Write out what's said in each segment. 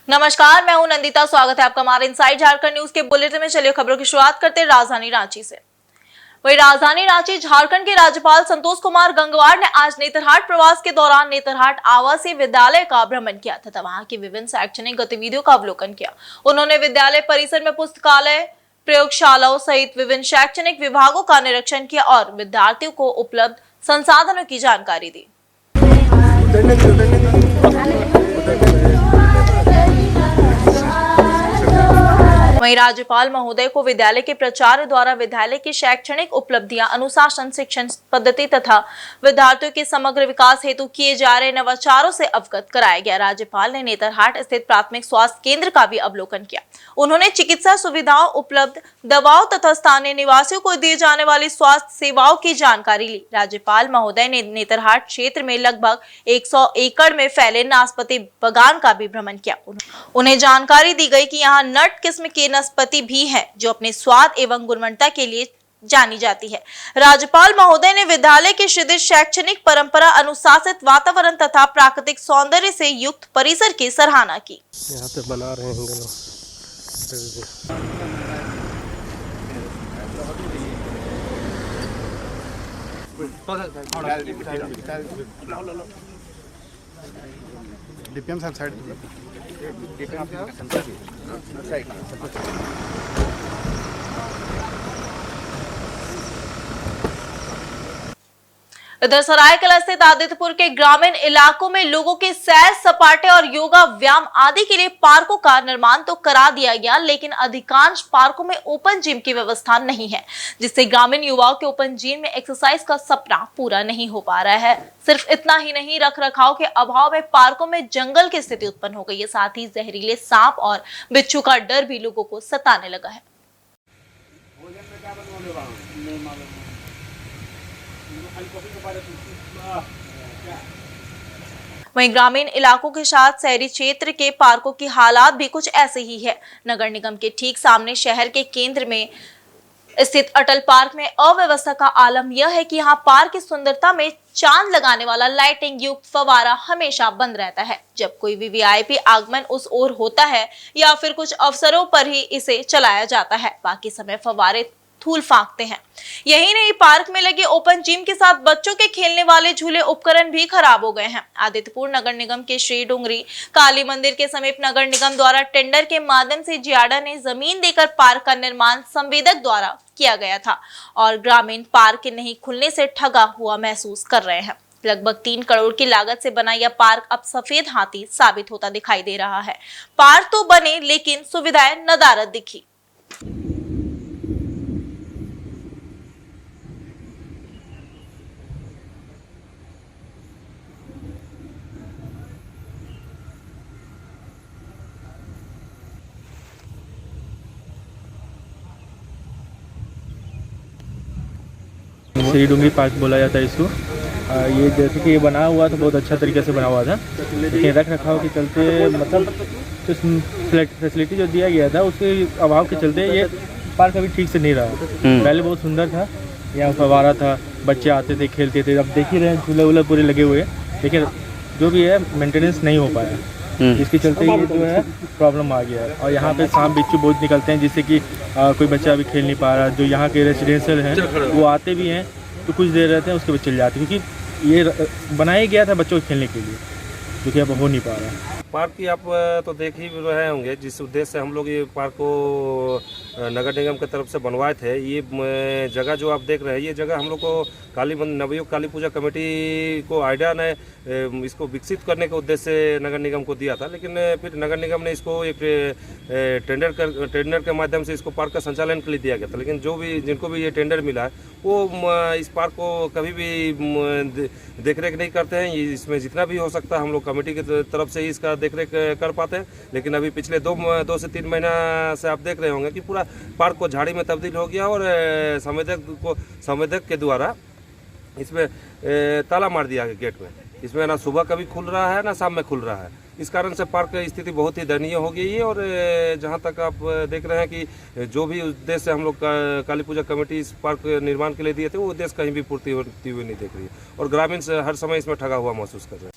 नमस्कार, मैं हूं नंदिता। स्वागत है आपका हमारे इनसाइड झारखंड न्यूज के बुलेटिन में। चलिए खबरों की शुरुआत करते हैं राजधानी रांची से। वही राजधानी रांची झारखंड के राज्यपाल संतोष कुमार गंगवार ने आज नेतरहाट प्रवास के दौरान नेतरहाट आवासीय विद्यालय का भ्रमण किया तथा वहां की विभिन्न शैक्षणिक गतिविधियों का अवलोकन किया। उन्होंने विद्यालय परिसर में पुस्तकालय, प्रयोगशालाओं सहित विभिन्न शैक्षणिक विभागों का निरीक्षण किया और विद्यार्थियों को उपलब्ध संसाधनों की जानकारी दी। वहीं राज्यपाल महोदय को विद्यालय के प्राचार्य द्वारा विद्यालय की शैक्षणिक उपलब्धियां, अनुशासन, शिक्षण पद्धति तथा विद्यार्थियों के समग्र विकास हेतु किए जा रहे नवाचारों से अवगत कराया गया। राज्यपाल ने नेतरहाट स्थित प्राथमिक स्वास्थ्य केंद्र का भी अवलोकन किया। उन्होंने चिकित्सा सुविधाओं, उपलब्ध दवाओं तथा स्थानीय निवासियों को दी जाने वाली स्वास्थ्य सेवाओं की जानकारी ली। राज्यपाल महोदय ने नेतरहाट क्षेत्र में लगभग 100 एकड़ में फैले नाशपाती बागान का भी भ्रमण किया। उन्हें जानकारी दी गई कि यहाँ नट किस्म के नाशपाती भी हैं जो अपने स्वाद एवं गुणवत्ता के लिए जानी जाती है। राज्यपाल महोदय ने विद्यालय के शिथिल शैक्षणिक परंपरा, अनुशासित वातावरण तथा प्राकृतिक सौंदर्य से युक्त परिसर की सराहना की। यहाँ पे बना रहे हैं डीपीएम साइड इधर सरायकला स्थित आदित्यपुर के ग्रामीण इलाकों में लोगों के सैर सपाटे और योगा व्यायाम आदि के लिए पार्कों का निर्माण तो करा दिया गया, लेकिन अधिकांश पार्कों में ओपन जिम की व्यवस्था नहीं है, जिससे ग्रामीण युवाओं के ओपन जिम में एक्सरसाइज का सपना पूरा नहीं हो पा रहा है। सिर्फ इतना ही नहीं, रख रखाव के अभाव में पार्कों में जंगल की स्थिति उत्पन्न हो गई है। साथ ही जहरीले सांप और बिच्छू का डर भी लोगों को सताने लगा है। वहीं ग्रामीण इलाकों के साथ शहरी क्षेत्र के पार्कों की हालात भी कुछ ऐसे ही है। नगर निगम के ठीक सामने शहर के केंद्र में स्थित अटल पार्क में अव्यवस्था का आलम यह है कि यहाँ पार्क की सुंदरता में चांद लगाने वाला लाइटिंग युक्त फवारा हमेशा बंद रहता है। जब कोई भी वीआईपी आगमन उस ओर होता है या फिर कुछ अवसरों पर ही इसे चलाया जाता है, बाकी समय फवारे धूल फांकते हैं। यही नहीं, पार्क में लगे ओपन जिम के साथ बच्चों के खेलने वाले झूले उपकरण भी खराब हो गए हैं। आदित्यपुर नगर निगम के श्री डुंगरी काली मंदिर के समीप नगर निगम द्वारा टेंडर के माध्यम से जियाडा ने जमीन देकर पार्क का निर्माण संवेदक द्वारा किया गया था और ग्रामीण पार्क के नहीं खुलने से ठगा हुआ महसूस कर रहे हैं। लगभग 3 करोड़ की लागत से बना यह पार्क अब सफेद हाथी साबित होता दिखाई दे रहा है। पार्क तो बने लेकिन सुविधाएं नदारद दिखी। श्री डुंगरी पार्क बोला जाता है इसको। ये जैसे कि ये बना हुआ तो बहुत अच्छा तरीके से बना हुआ था, लेकिन रख रखाव के चलते मतलब फैसिलिटी जो दिया गया था उसके अभाव के चलते ये पार्क अभी ठीक से नहीं रहा। पहले बहुत सुंदर था, यहाँ फवारा था, बच्चे आते थे, खेलते थे। अब देख ही रहे हैं झूले वूले पूरे लगे हुए हैं, लेकिन जो भी है मेंटेनेंस नहीं हो पाया, इसके चलते ये जो है प्रॉब्लम आ गया है। और यहाँ पे सांप बिच्छू बहुत निकलते हैं, जिससे कि कोई बच्चा अभी खेल नहीं पा रहा। जो यहाँ के रेसिडेंशियल हैं वो आते भी हैं तो कुछ देर रहते हैं, उसके बाद चले जाते हैं, क्योंकि ये बनाया गया था बच्चों को खेलने के लिए, जो कि अब हो नहीं पा रहा है। पार्क की आप तो देख ही रहे होंगे जिस उद्देश्य से हम लोग ये पार्क को नगर निगम की तरफ से बनवाए थे। ये जगह जो आप देख रहे हैं, ये जगह हम लोग को नवयुग काली पूजा कमेटी को आइडिया ने इसको विकसित करने के उद्देश्य से नगर निगम को दिया था, लेकिन फिर नगर निगम ने इसको एक टेंडर के माध्यम से इसको पार्क का संचालन के लिए दिया गया था। लेकिन जिनको भी ये टेंडर मिला है वो इस पार्क को कभी भी देखरेख नहीं करते हैं। इसमें जितना भी हो सकता है हम लोग कमेटी की तरफ से ही इसका देखरेख कर पाते हैं, लेकिन अभी पिछले 2 से 3 महीना से आप देख रहे होंगे कि पूरा पार्क को झाड़ी में तब्दील हो गया और संवेदक के द्वारा इसमें ताला मार दिया गया गेट में। इसमें ना सुबह कभी खुल रहा है ना शाम में खुल रहा है। इस कारण से पार्क की स्थिति बहुत ही दयनीय हो गई है। और जहां तक आप देख रहे हैं कि जो भी उद्देश्य से हम लोग काली पूजा कमेटी इस पार्क निर्माण के लिए दिए थे, वो उद्देश्य कहीं भी पूर्ति होती हुई नहीं दिख रही है और ग्रामीण से हर समय इसमें ठगा हुआ महसूस कर रहे हैं।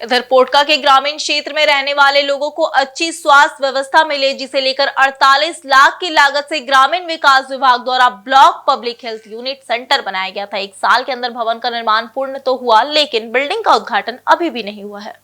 इधर पोटका के ग्रामीण क्षेत्र में रहने वाले लोगों को अच्छी स्वास्थ्य व्यवस्था मिले, जिसे लेकर 48 लाख की लागत से ग्रामीण विकास विभाग द्वारा block public health unit centre बनाया गया था। 1 साल के अंदर भवन का निर्माण पूर्ण तो हुआ, लेकिन बिल्डिंग का उद्घाटन अभी भी नहीं हुआ है।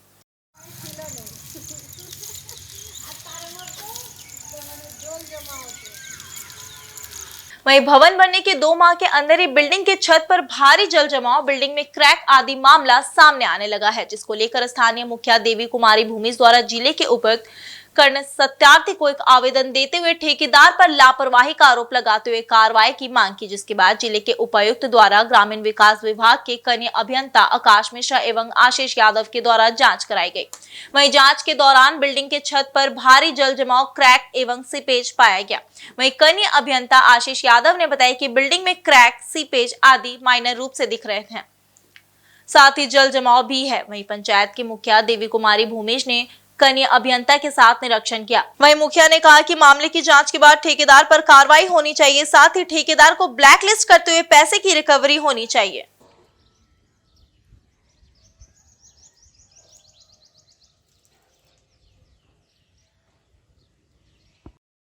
वहीं भवन बनने के 2 माह के अंदर ही बिल्डिंग के छत पर भारी जल जमाव, बिल्डिंग में क्रैक आदि मामला सामने आने लगा है, जिसको लेकर स्थानीय मुखिया देवी कुमारी भूमिज द्वारा जिले के उपायुक्त कर्ण सत्यार्थी को एक आवेदन देते हुए ठेकेदार पर लापरवाही का आरोप लगाते हुए कार्रवाई की मांग की, जिसके बाद जिले के उपायुक्त द्वारा ग्रामीण विकास विभाग के कनीय अभियंता आकाश मिश्रा एवं आशीष यादव के द्वारा जांच कराई गई। वहीं जांच के दौरान बिल्डिंग के छत पर भारी जल जमाव, क्रैक एवं सीपेज पाया गया। वहीं कनीय अभियंता आशीष यादव ने बताया कि बिल्डिंग में क्रैक, सीपेज आदि माइनर रूप से दिख रहे हैं, साथ ही जल जमाव भी है। वहीं पंचायत की मुखिया देवी कुमारी भूमिज ने कनीय अभियंता के साथ निरीक्षण किया। वहीं मुखिया ने कहा कि मामले की जांच के बाद ठेकेदार पर कार्रवाई होनी चाहिए, साथ ही ठेकेदार को ब्लैकलिस्ट करते हुए पैसे की रिकवरी होनी चाहिए।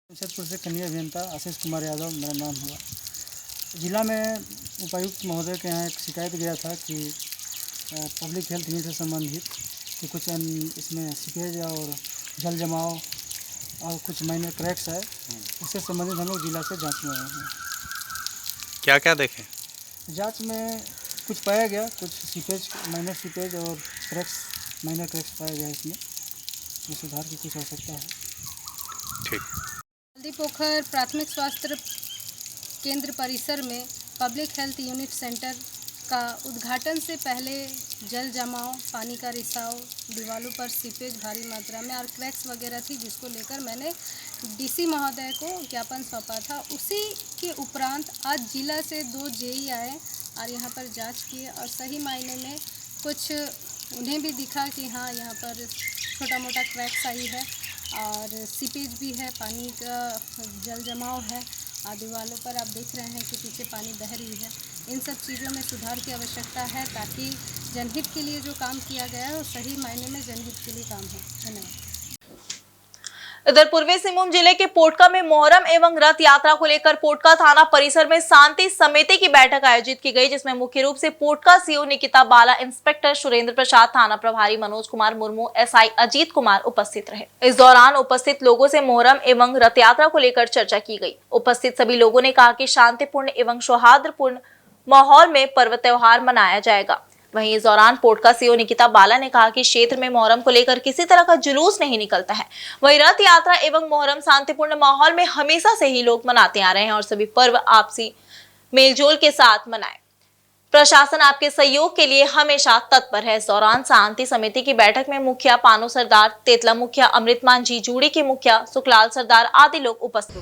जमशेदपुर से कनीय अभियंता आशीष कुमार यादव मेरा नाम हुआ। जिला में उपायुक्त महोदय के यहाँ एक शिकायत गया था कि पब्लिक हेल्थ यूनिट से संबंधित कि कुछ इसमें सीपेज और जल जमाव और कुछ माइनर क्रैक्स है, इससे संबंधित हम लोग जिला से जांच में आए हैं। क्या क्या देखें? जांच में कुछ पाया गया, कुछ सीपेज, माइनर सीपेज और क्रैक्स, माइनर क्रैक्स पाया गया। इसमें सुधार की कुछ आवश्यकता है। ठीक। हल्दी पोखर प्राथमिक स्वास्थ्य केंद्र परिसर में पब्लिक हेल्थ यूनिट सेंटर का उद्घाटन से पहले जल जमाव, पानी का रिसाव, दीवारों पर सीपेज भारी मात्रा में और क्रैक्स वगैरह थी, जिसको लेकर मैंने डीसी महोदय को ज्ञापन सौंपा था। उसी के उपरांत आज जिला से 2 जेई आए और यहाँ पर जांच किए और सही मायने में कुछ उन्हें भी दिखा कि हाँ यहाँ पर छोटा मोटा क्रैक्स आई है और सीपेज भी है, पानी का जल जमाव है और दीवारों पर आप देख रहे हैं कि पीछे पानी बह रही है। इन सब चीज़ों में सुधार की आवश्यकता है ताकि जनहित के लिए जो काम किया गया है वो सही मायने में जनहित के लिए काम है। धन्यवाद। इधर पूर्वी सिंहभूम जिले के पोटका में मोहर्रम एवं रथ यात्रा को लेकर पोटका थाना परिसर में शांति समिति की बैठक आयोजित की गई, जिसमें मुख्य रूप से पोटका सीओ निकिता बाला, इंस्पेक्टर सुरेंद्र प्रसाद, थाना प्रभारी मनोज कुमार मुर्मू, एसआई अजीत कुमार उपस्थित रहे। इस दौरान उपस्थित लोगों से मोहर्रम एवं रथ यात्रा को लेकर चर्चा की गई। उपस्थित सभी लोगों ने कहा कि शांतिपूर्ण एवं सौहार्दपूर्ण माहौल में पर्व त्योहार मनाया जाएगा। वहीं इस दौरान पोटका सीओ निकिता बाला ने कहा कि क्षेत्र में मोहर्रम को लेकर किसी तरह का जुलूस नहीं निकलता है। वहीं रथ यात्रा एवं मोहर्रम शांतिपूर्ण माहौल में हमेशा से ही लोग मनाते आ रहे हैं और सभी पर्व आपसी मेलजोल के साथ मनाएं। प्रशासन आपके सहयोग के लिए हमेशा तत्पर है। इस दौरान शांति समिति की बैठक में मुखिया पानो सरदार, तेतला मुखिया अमृतमान जी, जूड़ी के मुखिया सुखलाल सरदार आदि लोग उपस्थित।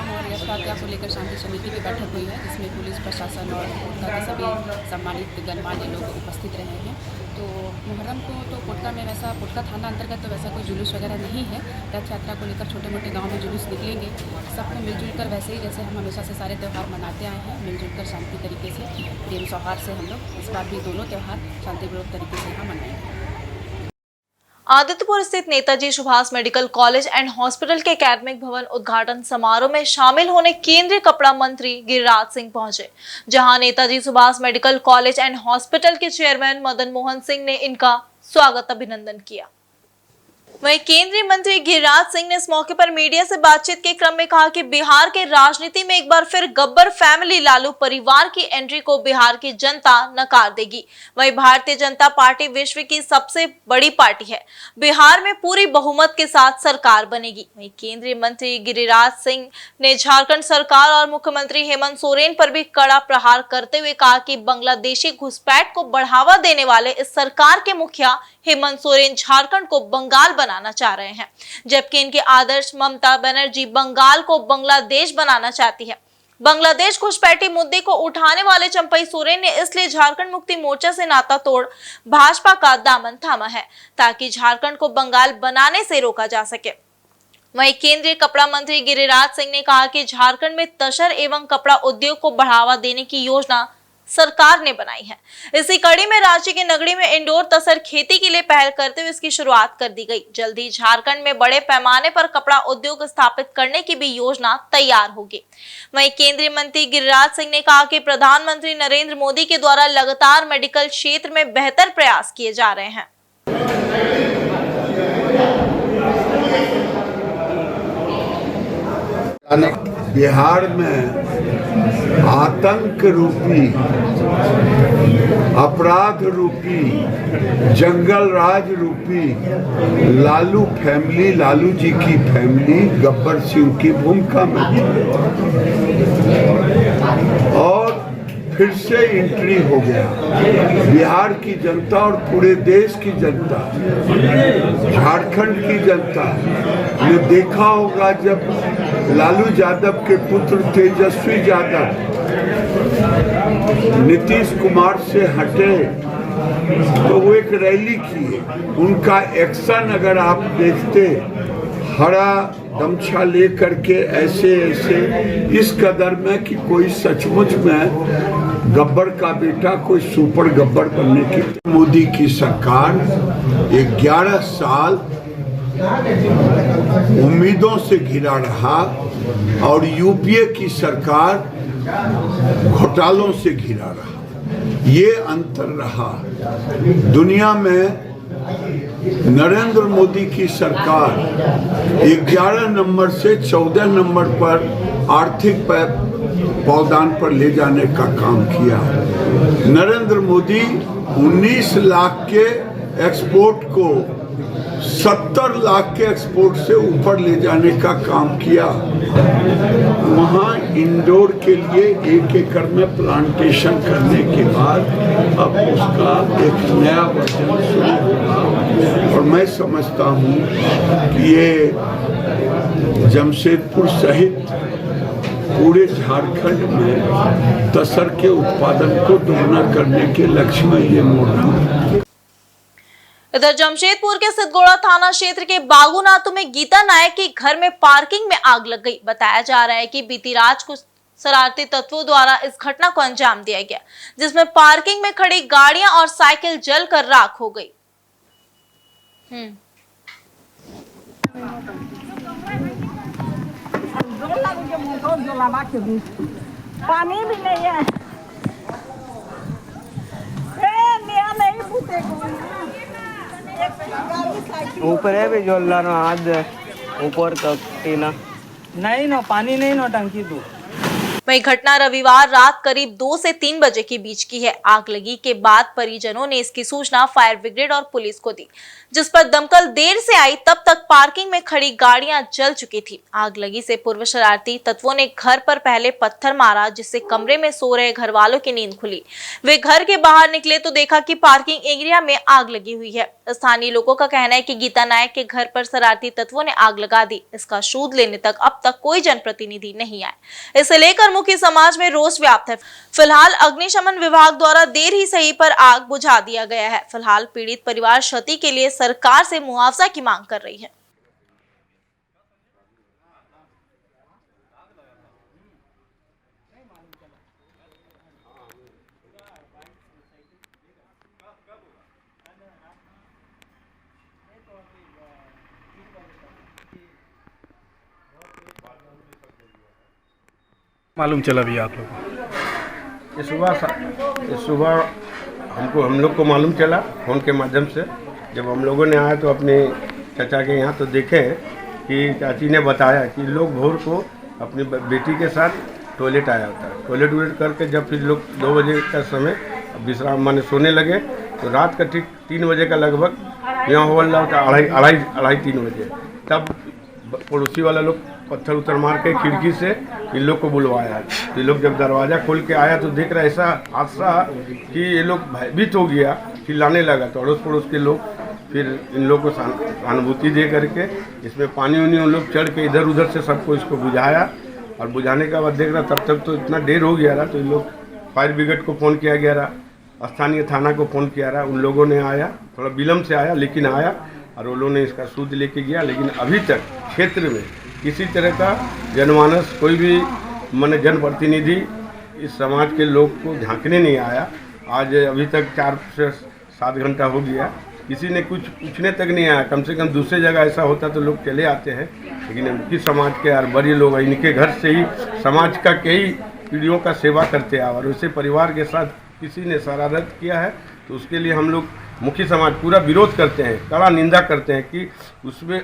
और यश यात्रा को लेकर शांति समिति की बैठक हुई है, जिसमें पुलिस प्रशासन और पोटका के सभी सम्मानित गणमान्य लोग उपस्थित रहे हैं। तो मुहर्रम को तो पोटका में वैसा, पोटका थाना अंतर्गत तो वैसा कोई जुलूस वगैरह नहीं है। रथ यात्रा को लेकर छोटे मोटे गांव में जुलूस निकलेंगे, सबको मिलजुल कर वैसे ही जैसे हम हमेशा से सारे त्यौहार मनाते आए हैं, मिलजुल कर शांति तरीके से, प्रेम सौहार्द से हम लोग इस बार भी दोनों त्यौहार शांतिपूर्वक तरीके से यहाँ मनाएंगे। आदित्यपुर स्थित Netaji Subhash medical college and hospital के अकादमिक भवन उद्घाटन समारोह में शामिल होने केंद्रीय कपड़ा मंत्री गिरिराज सिंह पहुंचे, जहां Netaji Subhash medical college and hospital के चेयरमैन मदन मोहन सिंह ने इनका स्वागत अभिनंदन किया। वहीं केंद्रीय मंत्री गिरिराज सिंह ने इस मौके पर मीडिया से बातचीत के क्रम में कहा कि बिहार के राजनीति में एक बार फिर गब्बर फैमिली लालू परिवार की एंट्री को बिहार की जनता नकार देगी। वहीं भारतीय जनता पार्टी विश्व की सबसे बड़ी पार्टी है, बिहार में पूरी बहुमत के साथ सरकार बनेगी। वहीं केंद्रीय मंत्री गिरिराज सिंह ने झारखंड सरकार और मुख्यमंत्री हेमंत सोरेन पर भी कड़ा प्रहार करते हुए कहा कि बांग्लादेशी घुसपैठ को बढ़ावा देने वाले इस सरकार के मुखिया हेमंत सोरेन झारखंड को बंगाल बनाना चाह रहे हैं, जबकि इनके आदर्श ममता बनर्जी बंगाल को बांग्लादेश बनाना चाहती है। बांग्लादेश घुसपैठी मुद्दे को उठाने वाले चंपई सोरेन ने इसलिए झारखंड मुक्ति मोर्चा से नाता तोड़ भाजपा का दामन थामा है ताकि झारखंड को बंगाल बनाने से रोका जा सके। वहीं केंद्रीय कपड़ा मंत्री गिरिराज सिंह ने कहा कि झारखंड में तसर एवं कपड़ा उद्योग को बढ़ावा देने की योजना सरकार ने बनाई है। इसी कड़ी में रांची के नगड़ी में इंडोर तसर खेती के लिए पहल करते हुए इसकी शुरुआत कर दी गई। जल्द ही झारखंड में बड़े पैमाने पर कपड़ा उद्योग स्थापित करने की भी योजना तैयार होगी। वहीं केंद्रीय मंत्री गिरिराज सिंह ने कहा कि प्रधानमंत्री नरेंद्र मोदी के द्वारा लगातार मेडिकल क्षेत्र में बेहतर प्रयास किए जा रहे हैं। बिहार में आतंक रूपी, अपराध रूपी, जंगल राज रूपी लालू फैमिली, लालू जी की फैमिली गब्बर सिंह की भूमिका में और फिर से एंट्री हो गया। बिहार की जनता और पूरे देश की जनता, झारखंड की जनता ने देखा होगा जब लालू यादव के पुत्र तेजस्वी यादव नीतीश कुमार से हटे तो वो एक रैली किए। उनका एक्शन अगर आप देखते, हरा गमछा लेकर के ऐसे ऐसे इस कदर में कि कोई सचमुच में गब्बर का बेटा कोई सुपर गब्बर बनने की। मोदी की सरकार 11 साल उम्मीदों से घिरा रहा और यूपीए की सरकार घोटालों से घिरा रहा। ये अंतर रहा। दुनिया में नरेंद्र मोदी की सरकार 11 नंबर से 14 नंबर पर आर्थिक पावदान पर ले जाने का काम किया। नरेंद्र मोदी 19 लाख के एक्सपोर्ट को 70 लाख के एक्सपोर्ट से ऊपर ले जाने का काम किया। वहाँ इंडोर के लिए 1 एकड़ में प्लांटेशन करने के बाद अब उसका एक नया वर्जन शुरू होगा और मैं समझता हूँ कि ये जमशेदपुर सहित पूरे झारखंड में तसर के उत्पादन को दोगुना करने के लक्ष्य में ये मोड़। इधर जमशेदपुर के सिद्धगोड़ा थाना क्षेत्र के बागुनातू में गीता नायक के घर में पार्किंग में आग लग गई। बताया जा रहा है कि बीती रात को शरारती तत्वों द्वारा इस घटना को अंजाम दिया गया, जिसमें पार्किंग में खड़ी गाड़ियां और साइकिल जलकर राख हो गई। पानी भी नहीं है, ऊपर है भी जो आज ऊपर तक टीना नहीं ना, पानी नहीं ना टंकी दो। वही घटना रविवार रात करीब 2 से 3 बजे के बीच की है। आग लगी के बाद परिजनों ने इसकी सूचना फायर ब्रिगेड और पुलिस को दी, जिस पर दमकल देर से आई। तब तक पार्किंग में खड़ी गाड़ियां जल चुकी थी। आग लगी से पूर्व शरारती तत्वों ने घर पर पहले पत्थर मारा, जिससे कमरे में सो रहे घर वालों की नींद खुली। वे घर के बाहर निकले तो देखा कि पार्किंग एरिया में आग लगी हुई है। स्थानीय लोगों का कहना है कि गीता नायक के घर पर शरारती तत्वों ने आग लगा दी। इसका सूद लेने तक अब तक कोई जनप्रतिनिधि नहीं आए। इसे लेकर मुखी समाज में रोष व्याप्त है। फिलहाल अग्निशमन विभाग द्वारा देर ही सही पर आग बुझा दिया गया है। फिलहाल पीड़ित परिवार क्षति के लिए सरकार से मुआवजा की मांग कर रही है। मालूम चला भी आप लोग? ये सुबह हम लोग को मालूम चला फ़ोन के माध्यम से। जब हम लोगों ने आया तो अपने चाचा के यहाँ तो देखे कि चाची ने बताया कि लोग भोर को अपनी बेटी के साथ टॉयलेट आया होता है। टॉयलेट करके जब फिर लोग 2 बजे का समय विश्राम माने सोने लगे तो रात का ठीक 3 बजे का लगभग यहाँ हो रहा था, 2:30-3 बजे। तब पड़ोसी वाला लोग पत्थर उत्तर मार के खिड़की से इन लोग को बुलवाया। ये लोग जब दरवाज़ा खोल के आया तो देख रहा ऐसा हादसा कि ये लोग भयभीत हो गया, चिल्लाने लगा। तो अड़ोस पड़ोस के लोग फिर इन लोग को सहानुभूति दे करके इसमें पानी उन लोग चढ़ के इधर उधर से सबको इसको बुझाया और बुझाने का बाद देख रहा तब तक तो इतना देर हो गया रहा, तो इन लोग फायर ब्रिगेड को फ़ोन किया गया रहा, स्थानीय थाना को फ़ोन किया रहा, उन लोगों ने आया, थोड़ा विलम्ब से आया लेकिन आया और वो लोगों ने इसका सूद लेके गया। लेकिन अभी तक क्षेत्र में किसी तरह का जनमानस, कोई भी माने जनप्रतिनिधि इस समाज के लोग को झांकने नहीं आया। आज अभी तक 4 से 7 घंटा हो गया, किसी ने कुछ पूछने तक नहीं आया। कम से कम दूसरे जगह ऐसा होता तो लोग चले आते हैं, लेकिन इनकी समाज के और बड़े लोग इनके घर से ही समाज का कई पीढ़ियों का सेवा करते हैं और उसे परिवार के साथ किसी ने शरारत किया है तो उसके लिए हम लोग मुखी समाज पूरा विरोध करते हैं, कड़ा निंदा करते हैं कि उसमें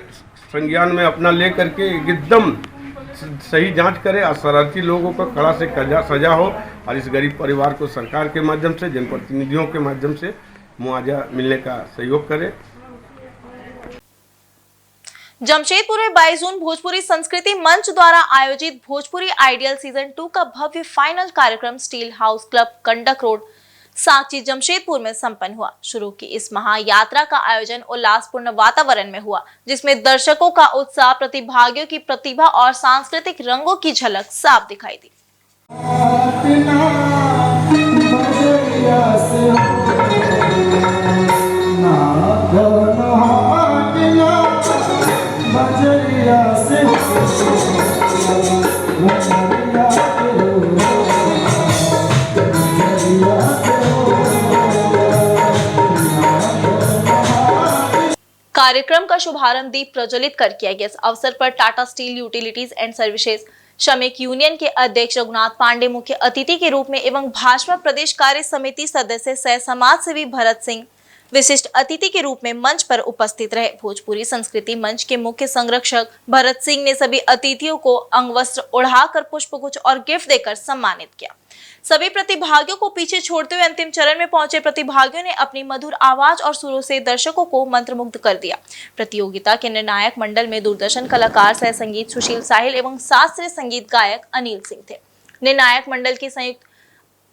संज्ञान में अपना ले करके एकदम सही जांच करे और शरारती लोगों को कड़ा से सजा हो और इस गरीब परिवार को सरकार के माध्यम से, जनप्रतिनिधियों के माध्यम से मुआवजा मिलने का सहयोग करे। जमशेदपुर में 22 जून भोजपुरी संस्कृति मंच द्वारा आयोजित भोजपुरी आइडियल सीजन 2 का भव्य फाइनल कार्यक्रम स्टील हाउस क्लब कंडक रोड सांची जमशेदपुर में संपन्न हुआ। शुरू की इस महायात्रा का आयोजन उल्लासपूर्ण वातावरण में हुआ, जिसमें दर्शकों का उत्साह, प्रतिभागियों की प्रतिभा और सांस्कृतिक रंगों की झलक साफ दिखाई दी। कार्यक्रम का शुभारंभ दीप प्रज्वलित कर किया गया। इस अवसर पर Tata steel utilities and services श्रमिक यूनियन के अध्यक्ष रघुनाथ पांडे मुख्य अतिथि के रूप में एवं भाजपा प्रदेश कार्य समिति सदस्य सह समाज सेवी भरत सिंह विशिष्ट अतिथि के रूप में मंच पर उपस्थित रहे। भोजपुरी संस्कृति मंच के मुख्य संरक्षक भरत सिंह ने सभी अतिथियों को अंगवस्त्र ओढ़ाकर पुष्पगुच्छ और गिफ्ट देकर सम्मानित किया। सभी प्रतिभागियों को पीछे छोड़ते हुए अंतिम चरण में पहुंचे प्रतिभागियों ने अपनी मधुर आवाज और सुरों से दर्शकों को मंत्रमुग्ध कर दिया। प्रतियोगिता के निर्णायक मंडल में दूरदर्शन कलाकार सह संगीत सुशील साहिल एवं शास्त्रीय संगीत गायक अनिल सिंह थे। निर्णायक मंडल की संयुक्त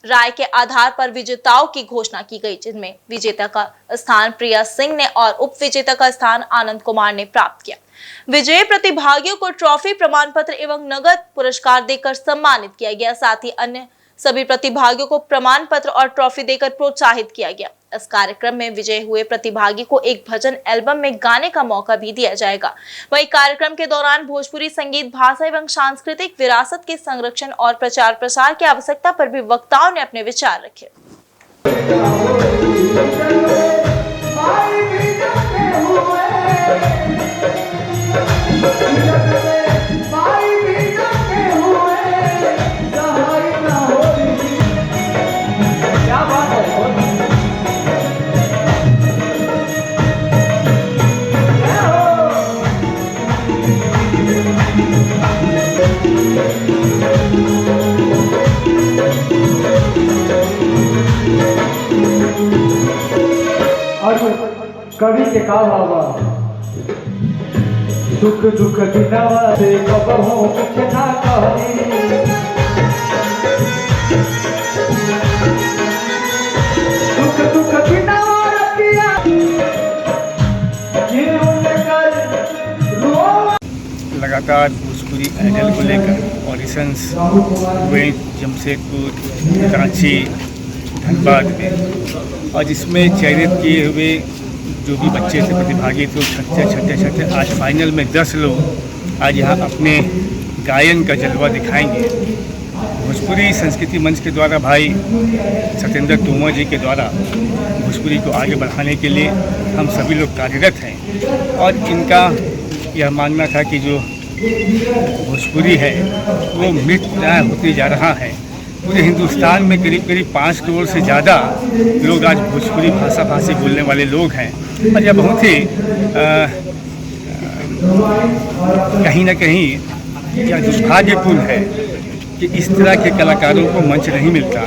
राय के आधार पर विजेताओं की घोषणा की गई, जिनमें विजेता का स्थान प्रिया सिंह ने और उप विजेता का स्थान आनंद कुमार ने प्राप्त किया। विजयी प्रतिभागियों को ट्रॉफी, प्रमाण पत्र एवं नगद पुरस्कार देकर सम्मानित किया गया। साथ ही अन्य सभी प्रतिभागियों को प्रमाण पत्र और ट्रॉफी देकर प्रोत्साहित किया गया। इस कार्यक्रम में विजय हुए प्रतिभागी को एक भजन एल्बम में गाने का मौका भी दिया जाएगा। वहीं कार्यक्रम के दौरान भोजपुरी संगीत, भाषा एवं सांस्कृतिक विरासत के संरक्षण और प्रचार प्रसार की आवश्यकता पर भी वक्ताओं ने अपने विचार रखे। कवि के का बाबा दुख दुख दिनवा से कबहू कुछ ना कहनी, दुख दुख दिनवा रतिया लगातार भोजपुरी आइडल को लेकर ऑडिशंस हुए जमशेदपुर, कराची, धनबाद में, और जिसमें चयनित किए हुए जो भी बच्चे थे, प्रतिभागी थे, छठे आज फाइनल में 10 लोग आज यहाँ अपने गायन का जलवा दिखाएंगे। भोजपुरी संस्कृति मंच के द्वारा भाई सत्येंद्र तोमर जी के द्वारा भोजपुरी को आगे बढ़ाने के लिए हम सभी लोग कार्यरत हैं और इनका यह मानना था कि जो भोजपुरी है वो मृत होते जा रहा है। पूरे हिंदुस्तान में करीब 5 करोड़ से ज़्यादा लोग आज भोजपुरी भाषी बोलने वाले लोग हैं और यह बहुत ही कहीं ना कहीं यह दुर्भाग्यपूर्ण है कि इस तरह के कलाकारों को मंच नहीं मिलता।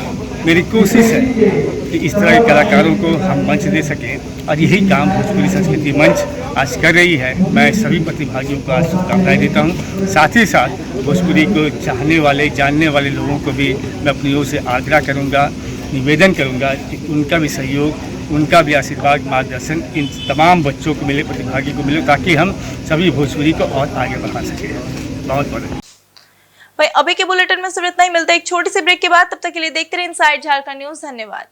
मेरी कोशिश है कि इस तरह के कलाकारों को हम मंच दे सकें और यही काम भोजपुरी संस्कृति मंच आज कर रही है। मैं सभी प्रतिभागियों को आज शुभकामनाएं देता हूं। साथ ही साथ भोजपुरी को चाहने वाले, जानने वाले लोगों को भी मैं अपनी ओर से आग्रह करूंगा, निवेदन करूंगा कि उनका भी सहयोग, उनका भी आशीर्वाद, मार्गदर्शन इन तमाम बच्चों को मिले, प्रतिभागी को मिले, ताकि हम सभी भोजपुरी को और आगे बढ़ा सकें। बहुत बहुत भाई अभी के बुलेटिन में सिर्फ इतना ही। मिलता है एक छोटी सी ब्रेक के बाद, तब तक के लिए देखते रहे इनसाइड झारखंड न्यूज। धन्यवाद।